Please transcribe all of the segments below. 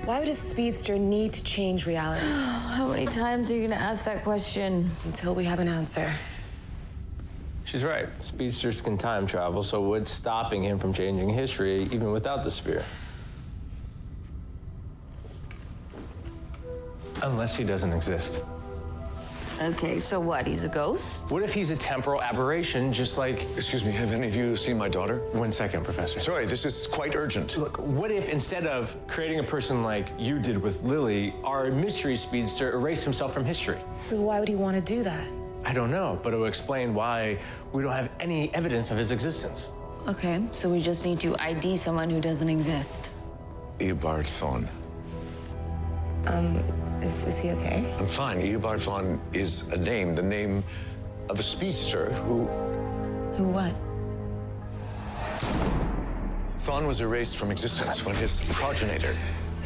Why would a speedster need to change reality? How many times are you gonna ask that question? Until we have an answer. She's right. Speedsters can time travel, so what's stopping him from changing history even without the spear? Unless he doesn't exist. Okay, so what, he's a ghost? What if he's a temporal aberration, just like... Excuse me, have any of you seen my daughter? 1 second, Professor. Sorry, this is quite urgent. Look, what if instead of creating a person like you did with Lily, our mystery speedster erased himself from history? But why would he want to do that? I don't know, but it will explain why we don't have any evidence of his existence. Okay, so we just need to ID someone who doesn't exist. Eobard Thawne. Is he okay? I'm fine. Eobard Thawne is a name, the name of a speedster who... Who what? Thawne was erased from existence when his progenitor,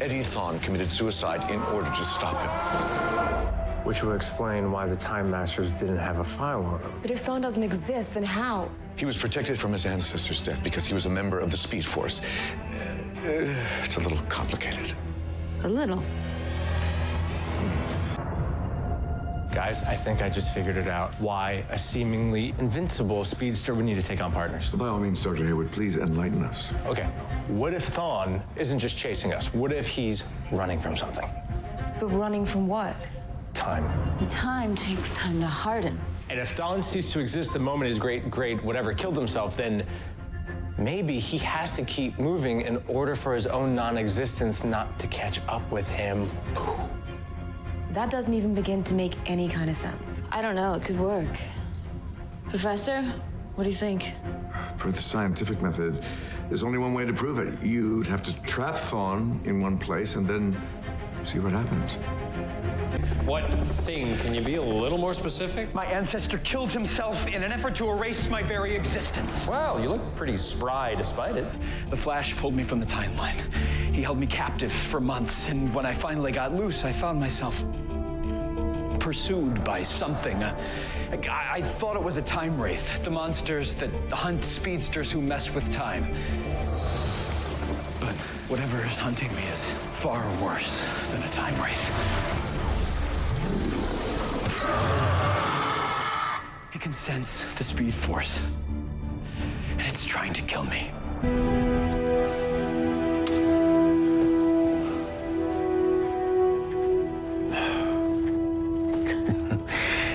Eddie Thawne, committed suicide in order to stop him. Which will explain why the Time Masters didn't have a file on him. But if Thawne doesn't exist, then how? He was protected from his ancestor's death because he was a member of the Speed Force. It's a little complicated. A little. Guys, I think I just figured it out. Why a seemingly invincible speedster would need to take on partners. By all means, Dr. Hayward, please enlighten us. Okay, what if Thawne isn't just chasing us? What if he's running from something? But running from what? Time. Time takes time to harden. And if Thawne ceased to exist the moment his great whatever killed himself, then maybe he has to keep moving in order for his own non-existence not to catch up with him. That doesn't even begin to make any kind of sense. I don't know, it could work. Professor, what do you think? For the scientific method, there's only one way to prove it. You'd have to trap Thawne in one place and then see what happens. What thing? Can you be a little more specific? My ancestor killed himself in an effort to erase my very existence. Wow, you look pretty spry despite it. The Flash pulled me from the timeline. He held me captive for months, and when I finally got loose, I found myself pursued by something. I thought it was a time wraith, the monsters that hunt speedsters who mess with time. But whatever is hunting me is far worse than a time wraith. It can sense the Speed Force, and it's trying to kill me.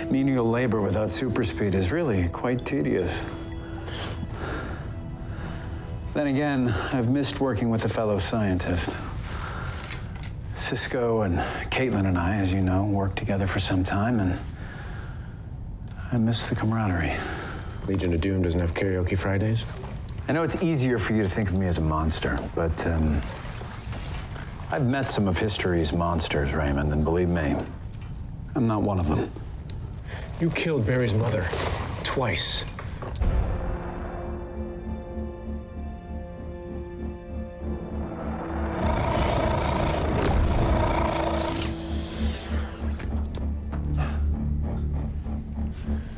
Menial labor without super speed is really quite tedious. Then again, I've missed working with a fellow scientist. Cisco and Caitlin and I, as you know, worked together for some time, and I miss the camaraderie. Legion of Doom doesn't have karaoke Fridays? I know it's easier for you to think of me as a monster, but I've met some of history's monsters, Raymond, and believe me, I'm not one of them. You killed Barry's mother twice.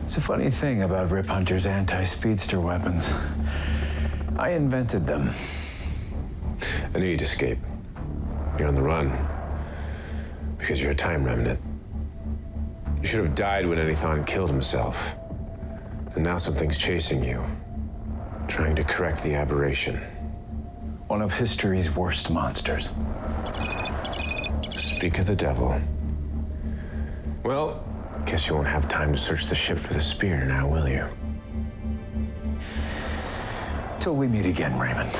It's a funny thing about Rip Hunter's anti-speedster weapons. I invented them. I knew you'd escape. You're on the run. Because you're a time remnant. You should have died when Eddie Thawne killed himself. And now something's chasing you. Trying to correct the aberration. One of history's worst monsters. Speak of the devil. Well, guess you won't have time to search the ship for the spear now, will you? Till we meet again, Raymond.